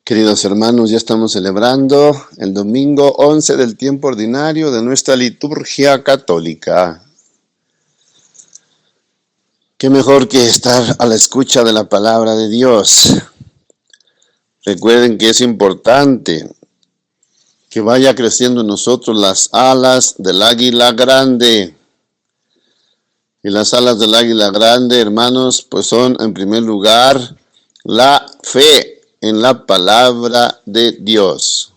Queridos hermanos, ya estamos celebrando el domingo 11 del tiempo ordinario de nuestra liturgia católica. Qué mejor que estar a la escucha de la palabra de Dios. Recuerden que es importante que vaya creciendo en nosotros las alas del águila grande. Y las alas del águila grande, hermanos, pues son en primer lugar la fe en la palabra de Dios.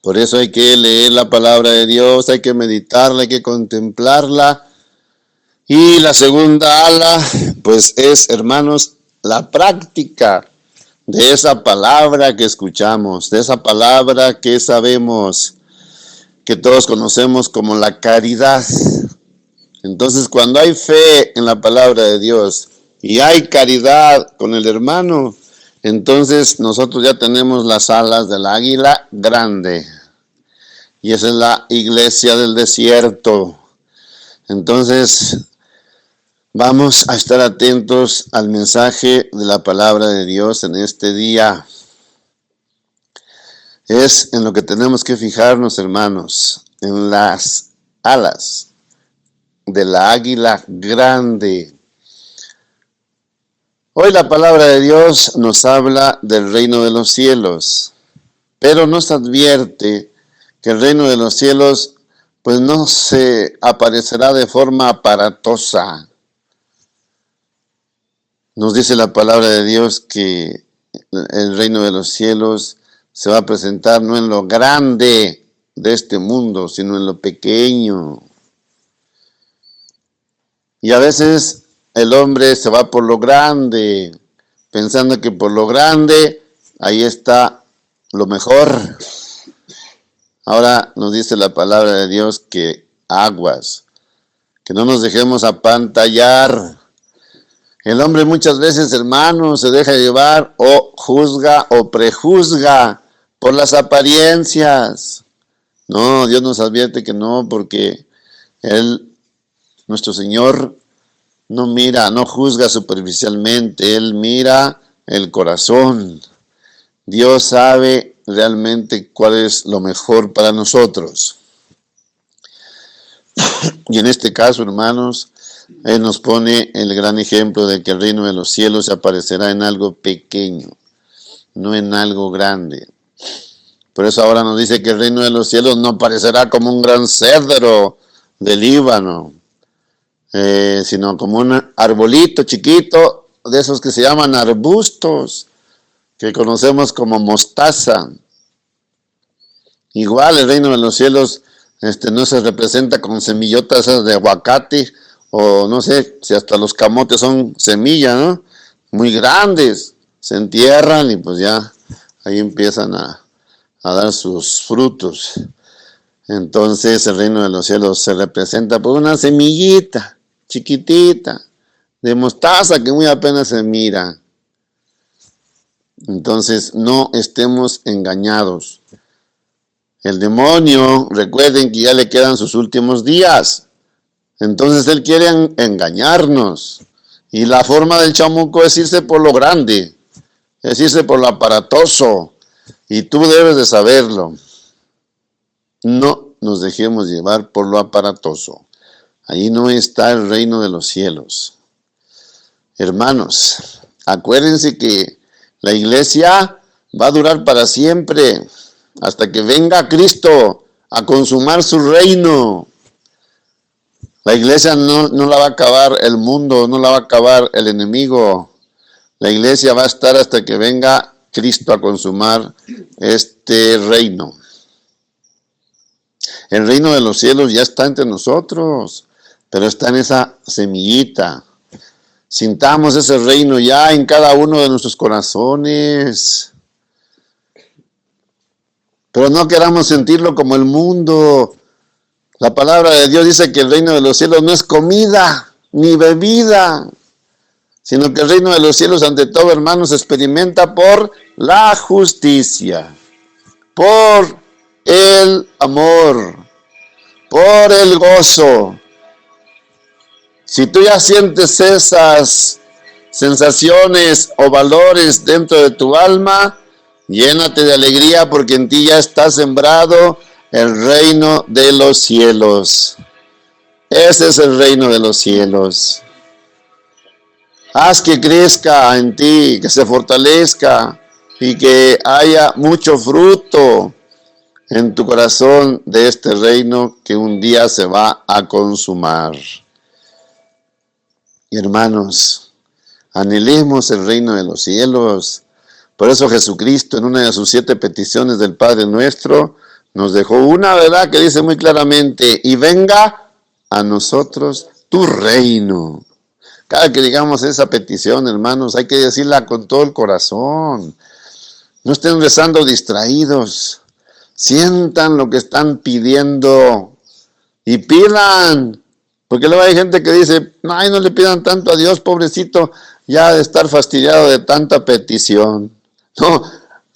Por eso hay que leer la palabra de Dios, hay que meditarla, hay que contemplarla. Y la segunda ala, pues es, hermanos, la práctica de esa palabra que escuchamos, de esa palabra que sabemos, que todos conocemos como la caridad. Entonces, cuando hay fe en la palabra de Dios y hay caridad con el hermano, entonces nosotros ya tenemos las alas del águila grande. Y esa es la iglesia del desierto. Entonces, vamos a estar atentos al mensaje de la palabra de Dios en este día. Es en lo que tenemos que fijarnos, hermanos, en las alas de la águila grande. Hoy la palabra de Dios nos habla del reino de los cielos, pero nos advierte que el reino de los cielos pues no se aparecerá de forma aparatosa. Nos dice la palabra de Dios que el reino de los cielos se va a presentar no en lo grande de este mundo, sino en lo pequeño. Y a veces el hombre se va por lo grande, pensando que por lo grande ahí está lo mejor. Ahora nos dice la palabra de Dios que aguas, que no nos dejemos apantallar. El hombre muchas veces, hermanos, se deja llevar o juzga o prejuzga por las apariencias. No, Dios nos advierte que no, porque Él, nuestro Señor, no mira, no juzga superficialmente, Él mira el corazón. Dios sabe realmente cuál es lo mejor para nosotros. Y en este caso, hermanos, Él nos pone el gran ejemplo de que el reino de los cielos se aparecerá en algo pequeño, no en algo grande. Por eso ahora nos dice que el reino de los cielos no aparecerá como un gran cedro del Líbano, sino como un arbolito chiquito, de esos que se llaman arbustos, que conocemos como mostaza. Igual el reino de los cielos no se representa con semillotas de aguacate, o no sé si hasta los camotes son semillas, ¿no? Muy grandes, se entierran y pues ya ahí empiezan a dar sus frutos. Entonces el reino de los cielos se representa por una semillita chiquitita de mostaza que muy apenas se mira. Entonces no estemos engañados. El demonio, recuerden que ya le quedan sus últimos días. Entonces él quiere engañarnos. Y la forma del chamuco es irse por lo grande, es irse por lo aparatoso. Y tú debes de saberlo. No nos dejemos llevar por lo aparatoso. Allí no está el reino de los cielos. Hermanos, acuérdense que la iglesia va a durar para siempre, hasta que venga Cristo a consumar su reino. La iglesia no la va a acabar el mundo, no la va a acabar el enemigo. La iglesia va a estar hasta que venga Cristo a consumar este reino. El reino de los cielos ya está entre nosotros, pero está en esa semillita. Sintamos ese reino ya en cada uno de nuestros corazones. Pero no queramos sentirlo como el mundo. La palabra de Dios dice que el reino de los cielos no es comida ni bebida, sino que el reino de los cielos, ante todo, hermanos, se experimenta por la justicia, por el amor, por el gozo. Si tú ya sientes esas sensaciones o valores dentro de tu alma, llénate de alegría porque en ti ya está sembrado el reino de los cielos. Ese es el reino de los cielos. Haz que crezca en ti, que se fortalezca y que haya mucho fruto en tu corazón de este reino que un día se va a consumar. Hermanos, anhelemos el reino de los cielos. Por eso Jesucristo, en una de sus 7 peticiones del Padre Nuestro, nos dejó una verdad que dice muy claramente: y venga a nosotros tu reino. Cada que digamos esa petición, hermanos, hay que decirla con todo el corazón. No estén rezando distraídos. Sientan lo que están pidiendo y pidan. Porque luego hay gente que dice: ay, no le pidan tanto a Dios, pobrecito, ya de estar fastidiado de tanta petición. No,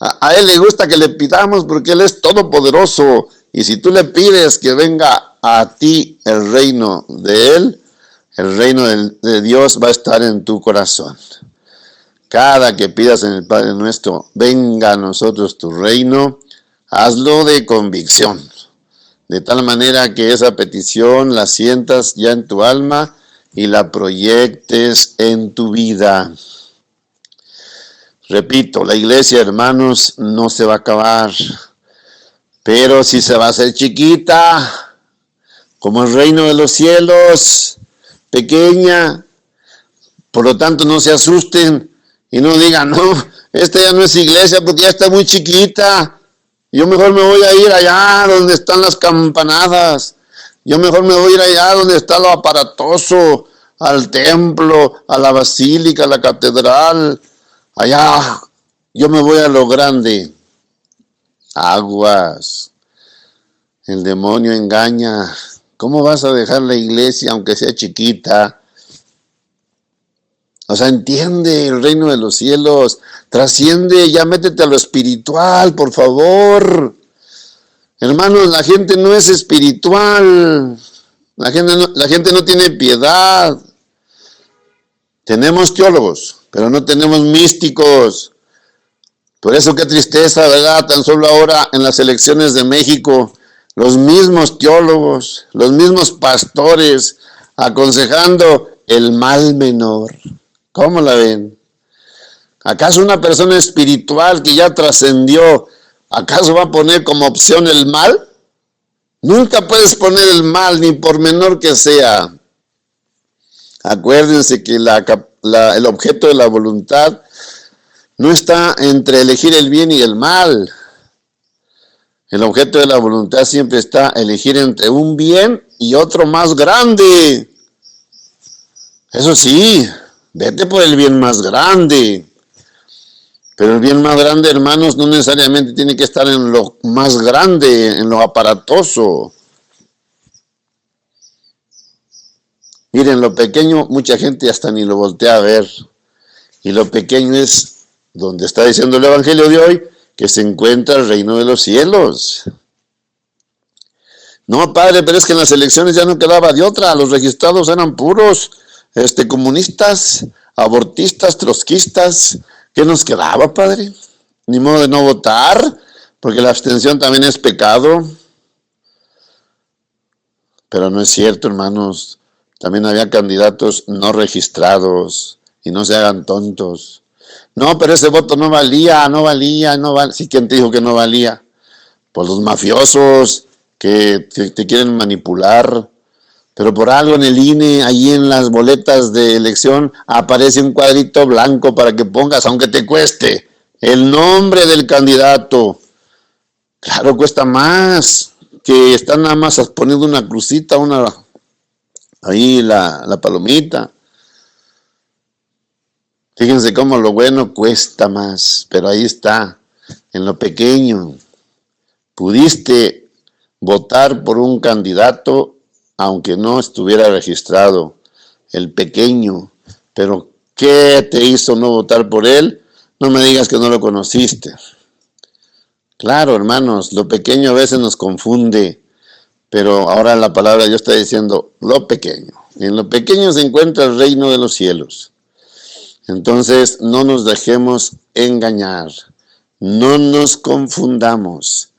a Él le gusta que le pidamos porque Él es todopoderoso. Y si tú le pides que venga a ti el reino de Él, el reino de Dios va a estar en tu corazón. Cada que pidas en el Padre Nuestro, venga a nosotros tu reino, hazlo de convicción. De tal manera que esa petición la sientas ya en tu alma y la proyectes en tu vida. Repito, la iglesia, hermanos, no se va a acabar, pero sí se va a hacer chiquita, como el reino de los cielos, pequeña. Por lo tanto, no se asusten y no digan: no, esta ya no es iglesia porque ya está muy chiquita. Yo mejor me voy a ir allá donde están las campanadas. Yo mejor me voy a ir allá donde está lo aparatoso, al templo, a la basílica, a la catedral. Allá, yo me voy a lo grande. Aguas. El demonio engaña. ¿Cómo vas a dejar la iglesia aunque sea chiquita? O sea, entiende el reino de los cielos. Trasciende, ya métete a lo espiritual, por favor. Hermanos, la gente no es espiritual. La gente no tiene piedad. Tenemos teólogos, pero no tenemos místicos. Por eso qué tristeza, ¿verdad? Tan solo ahora en las elecciones de México, los mismos teólogos, los mismos pastores, aconsejando el mal menor. ¿Cómo la ven? ¿Acaso una persona espiritual que ya trascendió, acaso va a poner como opción el mal? Nunca puedes poner el mal, ni por menor que sea. Acuérdense que el objeto de la voluntad no está entre elegir el bien y el mal. El objeto de la voluntad siempre está elegir entre un bien y otro más grande. Eso sí, vete por el bien más grande. Pero el bien más grande, hermanos, no necesariamente tiene que estar en lo más grande, en lo aparatoso. Miren, lo pequeño, mucha gente hasta ni lo voltea a ver. Y lo pequeño es donde está diciendo el Evangelio de hoy, que se encuentra el reino de los cielos. No, padre, pero es que en las elecciones ya no quedaba de otra. Los registrados eran puros comunistas, abortistas, trotskistas. ¿Qué nos quedaba, padre? Ni modo de no votar, porque la abstención también es pecado. Pero no es cierto, hermanos. También había candidatos no registrados, y no se hagan tontos. No, pero ese voto no valía. Sí, ¿quién te dijo que no valía? Pues los mafiosos que te quieren manipular. Pero por algo en el INE, ahí en las boletas de elección, aparece un cuadrito blanco para que pongas, aunque te cueste, el nombre del candidato. Claro, cuesta más que estar nada más poniendo una crucita, ahí la palomita. Fíjense cómo lo bueno cuesta más, pero ahí está, en lo pequeño. Pudiste votar por un candidato aunque no estuviera registrado, el pequeño. Pero ¿qué te hizo no votar por él? No me digas que no lo conociste. Claro, hermanos, lo pequeño a veces nos confunde, pero ahora la palabra de Dios está diciendo lo pequeño. En lo pequeño se encuentra el reino de los cielos. Entonces, no nos dejemos engañar, no nos confundamos.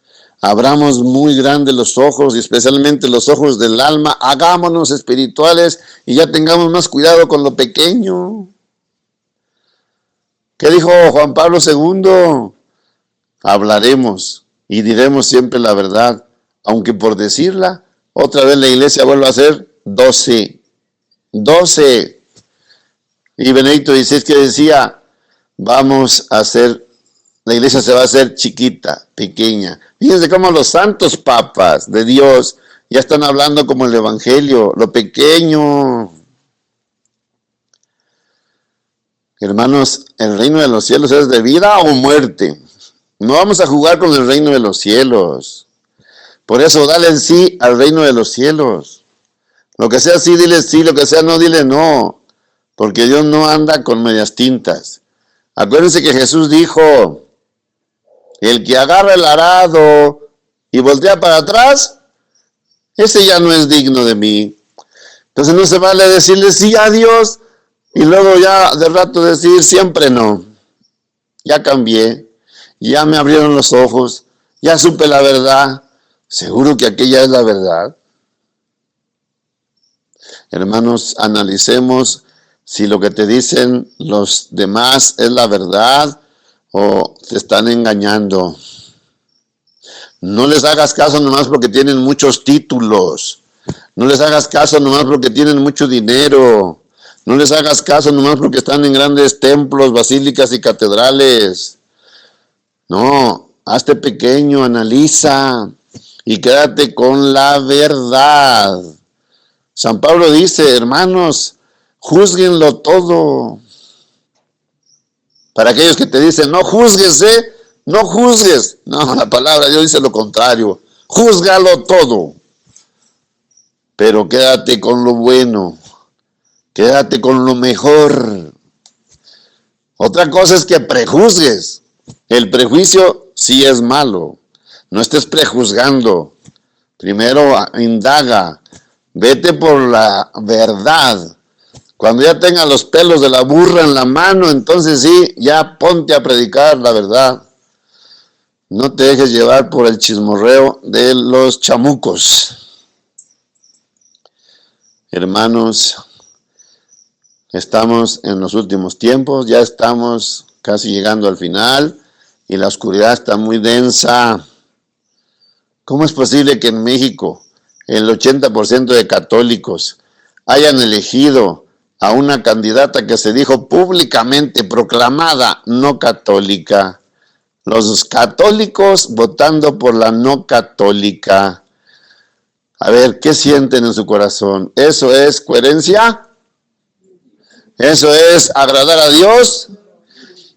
Abramos muy grandes los ojos, y especialmente los ojos del alma. Hagámonos espirituales y ya tengamos más cuidado con lo pequeño. ¿Qué dijo Juan Pablo II? Hablaremos y diremos siempre la verdad, aunque por decirla, otra vez la iglesia vuelve a ser 12. Y Benedicto XVI que decía, vamos a hacer, la iglesia se va a hacer chiquita, pequeña. Fíjense cómo los santos papas de Dios ya están hablando como el evangelio, lo pequeño. Hermanos, el reino de los cielos es de vida o muerte. No vamos a jugar con el reino de los cielos. Por eso dale el sí al reino de los cielos. Lo que sea sí, dile sí, lo que sea no, dile no. Porque Dios no anda con medias tintas. Acuérdense que Jesús dijo, el que agarra el arado y voltea para atrás, ese ya no es digno de mí. Entonces no se vale decirle sí a Dios y luego ya de rato decir siempre no. Ya cambié, ya me abrieron los ojos, ya supe la verdad. ¿Seguro que aquella es la verdad? Hermanos, analicemos si lo que te dicen los demás es la verdad o te están engañando. No les hagas caso nomás porque tienen muchos títulos. No les hagas caso nomás porque tienen mucho dinero. No les hagas caso nomás porque están en grandes templos, basílicas y catedrales. No, hazte pequeño, analiza y quédate con la verdad. San Pablo dice, hermanos, júzguenlo todo. Para aquellos que te dicen, no juzgues, no juzgues. No, la palabra de Dios dice lo contrario. Júzgalo todo. Pero quédate con lo bueno. Quédate con lo mejor. Otra cosa es que prejuzgues. El prejuicio sí es malo. No estés prejuzgando. Primero indaga. Vete por la verdad. Cuando ya tengas los pelos de la burra en la mano, entonces sí, ya ponte a predicar la verdad. No te dejes llevar por el chismorreo de los chamucos. Hermanos, estamos en los últimos tiempos, ya estamos casi llegando al final y la oscuridad está muy densa. ¿Cómo es posible que en México el 80% de católicos hayan elegido a una candidata que se dijo públicamente proclamada no católica? Los católicos votando por la no católica. A ver, ¿qué sienten en su corazón? ¿Eso es coherencia? ¿Eso es agradar a Dios?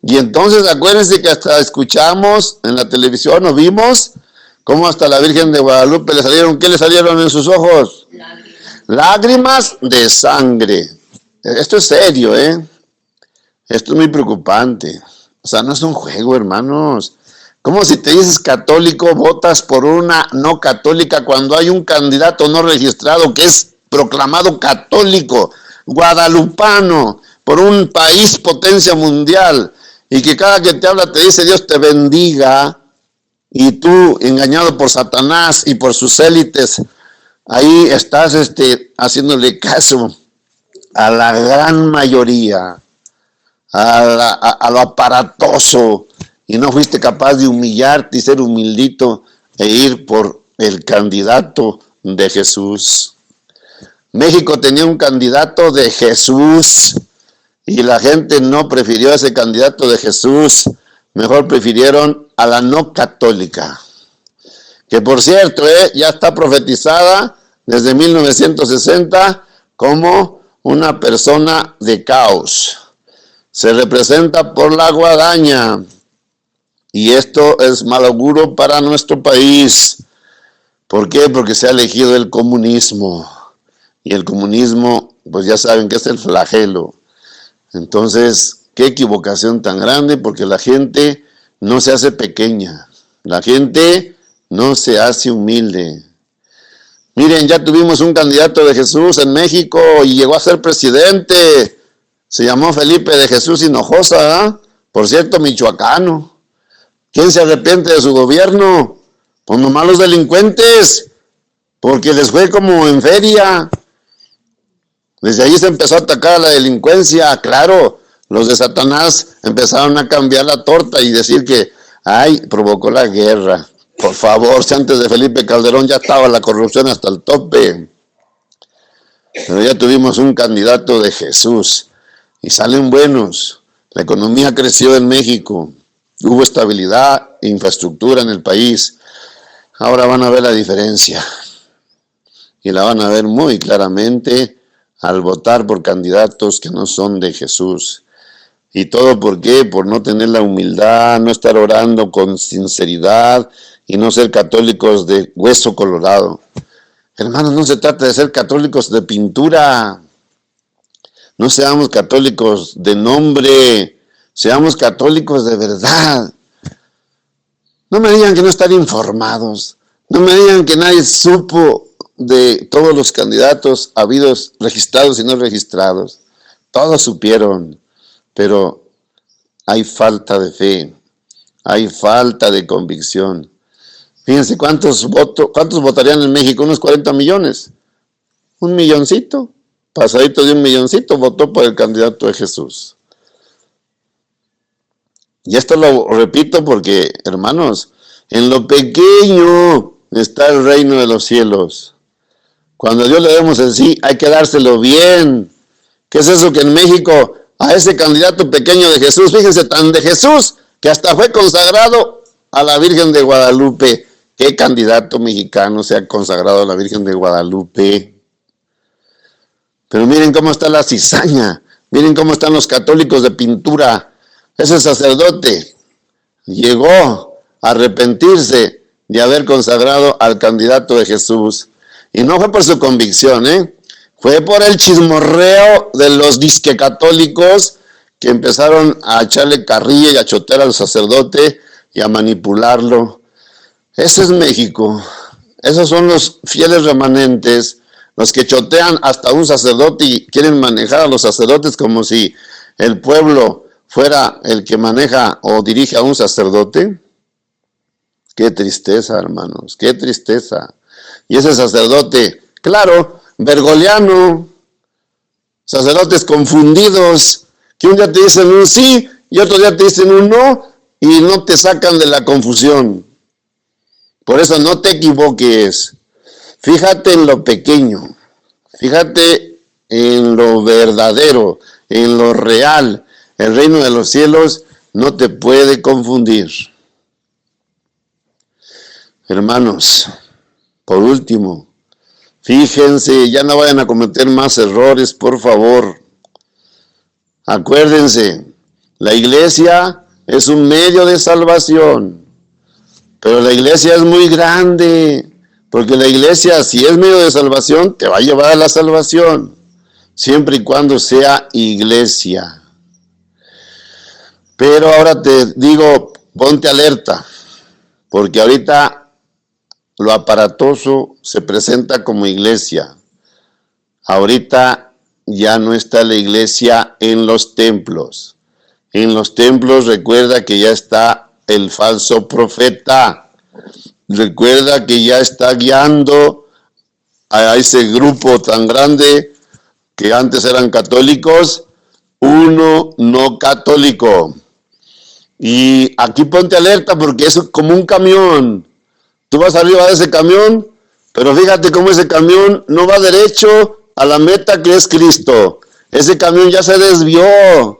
Y entonces acuérdense que hasta escuchamos en la televisión o vimos cómo hasta la Virgen de Guadalupe le salieron, ¿qué le salieron en sus ojos? Lágrimas de sangre. Esto es serio, ¿eh? Esto es muy preocupante. O sea, no es un juego, hermanos. ¿Cómo si te dices católico, votas por una no católica cuando hay un candidato no registrado que es proclamado católico, guadalupano, por un país potencia mundial, y que cada que te habla te dice Dios te bendiga, y tú, engañado por Satanás y por sus élites, ahí estás haciéndole caso a la gran mayoría, a lo aparatoso, y no fuiste capaz de humillarte y ser humildito e ir por el candidato de Jesús. México tenía un candidato de Jesús y la gente no prefirió a ese candidato de Jesús, mejor prefirieron a la no católica, que por cierto ya está profetizada desde 1960 como una persona de caos. Se representa por la guadaña y esto es mal auguro para nuestro país. ¿Por qué? Porque se ha elegido el comunismo y el comunismo, pues ya saben que es el flagelo. Entonces, qué equivocación tan grande, porque la gente no se hace pequeña, la gente no se hace humilde. Miren, ya tuvimos un candidato de Jesús en México y llegó a ser presidente. Se llamó Felipe de Jesús Hinojosa, ¿eh? Por cierto, michoacano. ¿Quién se arrepiente de su gobierno? Pues nomás los delincuentes, porque les fue como en feria. Desde ahí se empezó a atacar a la delincuencia. Claro, los de Satanás empezaron a cambiar la torta y decir que, ay, provocó la guerra. Por favor, si antes de Felipe Calderón ya estaba la corrupción hasta el tope. Pero ya tuvimos un candidato de Jesús y salen buenos. La economía creció en México. Hubo estabilidad e infraestructura en el país. Ahora van a ver la diferencia. Y la van a ver muy claramente al votar por candidatos que no son de Jesús. ¿Y todo por qué? Por no tener la humildad, no estar orando con sinceridad y no ser católicos de hueso colorado. Hermanos, no se trata de ser católicos de pintura. No seamos católicos de nombre, seamos católicos de verdad. No me digan que no están informados. No me digan que nadie supo de todos los candidatos habidos, registrados y no registrados. Todos supieron, pero hay falta de fe, hay falta de convicción. Fíjense cuántos votarían en México, unos 40 millones. Un milloncito, pasadito de un milloncito, votó por el candidato de Jesús. Y esto lo repito porque, hermanos, en lo pequeño está el reino de los cielos. Cuando a Dios le demos el sí, hay que dárselo bien. ¿Qué es eso que en México, a ese candidato pequeño de Jesús, fíjense, tan de Jesús, que hasta fue consagrado a la Virgen de Guadalupe? ¿Qué candidato mexicano se ha consagrado a la Virgen de Guadalupe? Pero miren cómo está la cizaña, miren cómo están los católicos de pintura. Ese sacerdote llegó a arrepentirse de haber consagrado al candidato de Jesús. Y no fue por su convicción, fue por el chismorreo de los disque católicos que empezaron a echarle carrilla y a chotear al sacerdote y a manipularlo. Ese es México. Esos son los fieles remanentes, los que chotean hasta un sacerdote y quieren manejar a los sacerdotes como si el pueblo fuera el que maneja o dirige a un sacerdote. Qué tristeza, hermanos, qué tristeza. Y ese sacerdote, claro, bergoliano, sacerdotes confundidos, que un día te dicen un sí y otro día te dicen un no y no te sacan de la confusión. Por eso no te equivoques. Fíjate en lo pequeño, fíjate en lo verdadero, en lo real. El reino de los cielos no te puede confundir. Hermanos, por último, fíjense, ya no vayan a cometer más errores, por favor. Acuérdense, la iglesia es un medio de salvación, pero la iglesia es muy grande, porque la iglesia, si es medio de salvación, te va a llevar a la salvación, siempre y cuando sea iglesia. Pero ahora te digo, ponte alerta, porque ahorita lo aparatoso se presenta como iglesia. Ahorita ya no está la iglesia en los templos. En los templos recuerda que ya está el falso profeta. Recuerda que ya está guiando a ese grupo tan grande que antes eran católicos, uno no católico. Y aquí ponte alerta porque es como un camión. Tú vas arriba de ese camión, pero fíjate cómo ese camión no va derecho a la meta que es Cristo. Ese camión ya se desvió.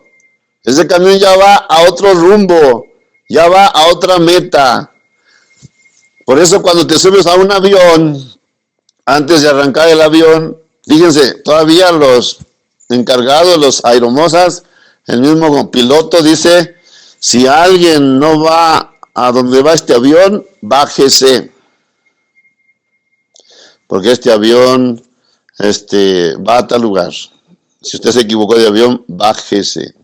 Ese camión ya va a otro rumbo, ya va a otra meta. Por eso cuando te subes a un avión, antes de arrancar el avión, fíjense, todavía los encargados, los aeromosas, el mismo piloto dice, si alguien no va a donde va este avión, bájese. Porque este avión va a tal lugar. Si usted se equivocó de avión, bájese.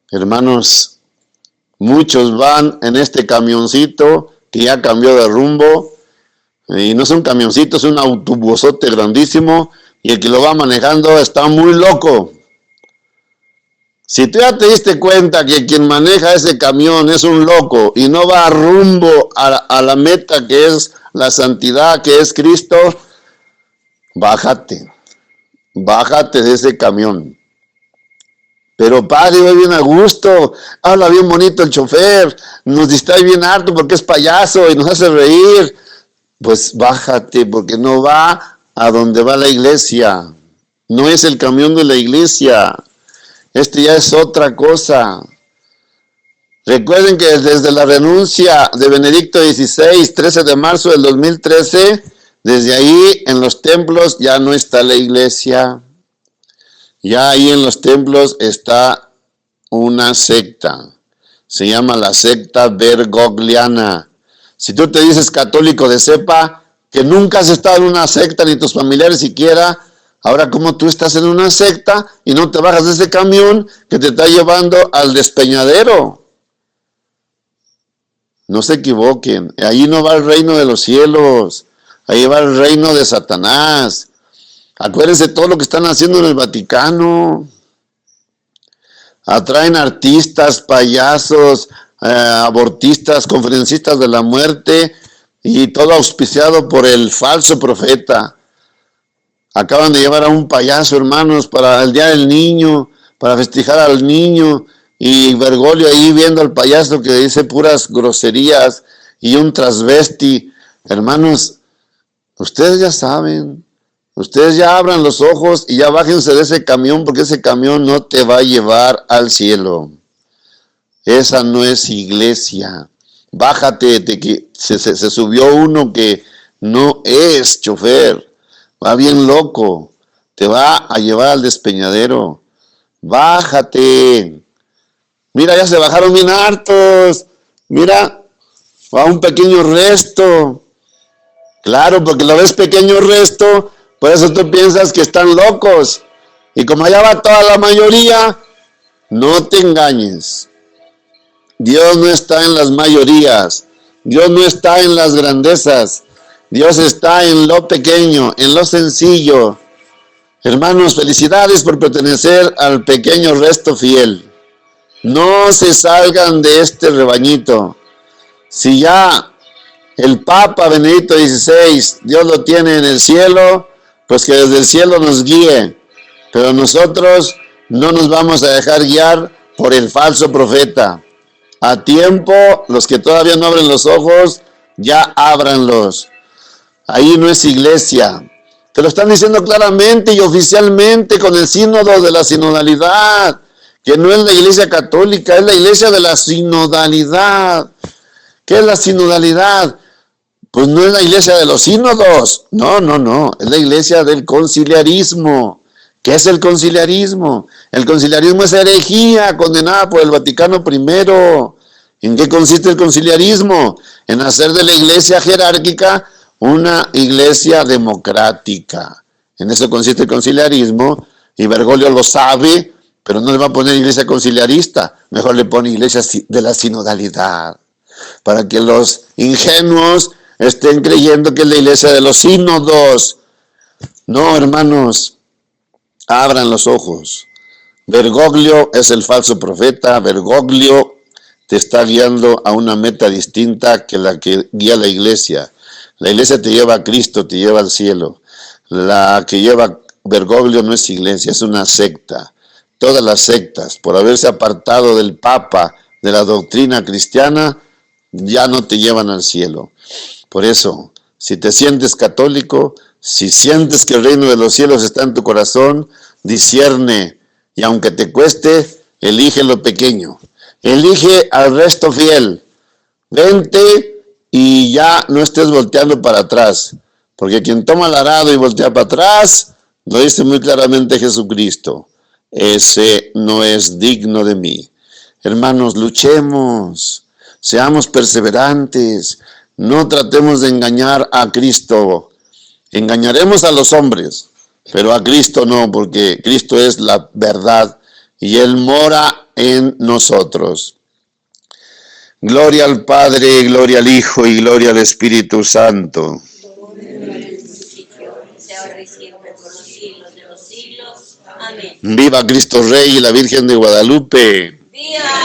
Hermanos, muchos van en este camioncito que ya cambió de rumbo. Y no es un camioncito, es un autobusote grandísimo. Y el que lo va manejando está muy loco. Si tú ya te diste cuenta que quien maneja ese camión es un loco y no va rumbo a la meta que es la santidad, que es Cristo, bájate de ese camión. Pero padre, voy bien a gusto, habla bien bonito el chofer, nos distrae bien harto porque es payaso y nos hace reír. Pues bájate, porque no va a donde va la iglesia. No es el camión de la iglesia. Este ya es otra cosa. Recuerden que desde la renuncia de Benedicto XVI, 13 de marzo del 2013, desde ahí en los templos ya no está la iglesia. Ya ahí en los templos está una secta. Se llama la secta bergogliana. Si tú te dices católico de cepa, que nunca has estado en una secta, ni tus familiares siquiera, ahora como tú estás en una secta y no te bajas de ese camión que te está llevando al despeñadero. No se equivoquen, ahí no va el reino de los cielos, ahí va el reino de Satanás. Acuérdense todo lo que están haciendo en el Vaticano. Atraen artistas, payasos, abortistas, conferencistas de la muerte y todo auspiciado por el falso profeta. Acaban de llevar a un payaso, hermanos, para el Día del Niño, para festejar al niño, y Bergoglio ahí viendo al payaso que dice puras groserías y un transvesti. Hermanos, ustedes ya saben, ustedes ya abran los ojos y ya bájense de ese camión, porque ese camión no te va a llevar al cielo. Esa no es iglesia. Bájate de que se subió uno que no es chofer. Va bien loco. Te va a llevar al despeñadero. Bájate. Mira, ya se bajaron bien hartos. Mira, va un pequeño resto. Claro, porque lo ves pequeño resto, por eso tú piensas que están locos. Y como allá va toda la mayoría, no te engañes. Dios no está en las mayorías. Dios no está en las grandezas. Dios está en lo pequeño, en lo sencillo. Hermanos, felicidades por pertenecer al pequeño resto fiel. No se salgan de este rebañito. Si ya el Papa Benedicto XVI, Dios lo tiene en el cielo, pues que desde el cielo nos guíe. Pero nosotros no nos vamos a dejar guiar por el falso profeta. A tiempo, los que todavía no abren los ojos, ya ábranlos. Ahí no es iglesia. Te lo están diciendo claramente y oficialmente con el sínodo de la sinodalidad, que no es la iglesia católica, es la iglesia de la sinodalidad. ¿Qué es la sinodalidad? Pues no es la iglesia de los sínodos, no, es la iglesia del conciliarismo. ¿Qué es el conciliarismo? El conciliarismo es herejía condenada por el Vaticano I. ¿En qué consiste el conciliarismo? En hacer de la iglesia jerárquica una iglesia democrática. En eso consiste el conciliarismo, y Bergoglio lo sabe, pero no le va a poner iglesia conciliarista, mejor le pone iglesia de la sinodalidad, para que los ingenuos estén creyendo que es la iglesia de los sínodos. No, hermanos, abran los ojos. Bergoglio es el falso profeta. Bergoglio te está guiando a una meta distinta que la que guía la iglesia. La iglesia te lleva a Cristo, te lleva al cielo. La que lleva Bergoglio no es iglesia, es una secta. Todas las sectas, por haberse apartado del Papa, de la doctrina cristiana, ya no te llevan al cielo. Por eso, si te sientes católico, si sientes que el reino de los cielos está en tu corazón, discierne, y aunque te cueste, elige lo pequeño. Elige al resto fiel. Vente y ya no estés volteando para atrás, porque quien toma el arado y voltea para atrás, lo dice muy claramente Jesucristo: ese no es digno de mí. Hermanos, luchemos, seamos perseverantes, no tratemos de engañar a Cristo. Engañaremos a los hombres, pero a Cristo no, porque Cristo es la verdad y Él mora en nosotros. Gloria al Padre, gloria al Hijo y gloria al Espíritu Santo. Sea ahora y siempre por los siglos de los siglos. Amén. Viva Cristo Rey y la Virgen de Guadalupe. Viva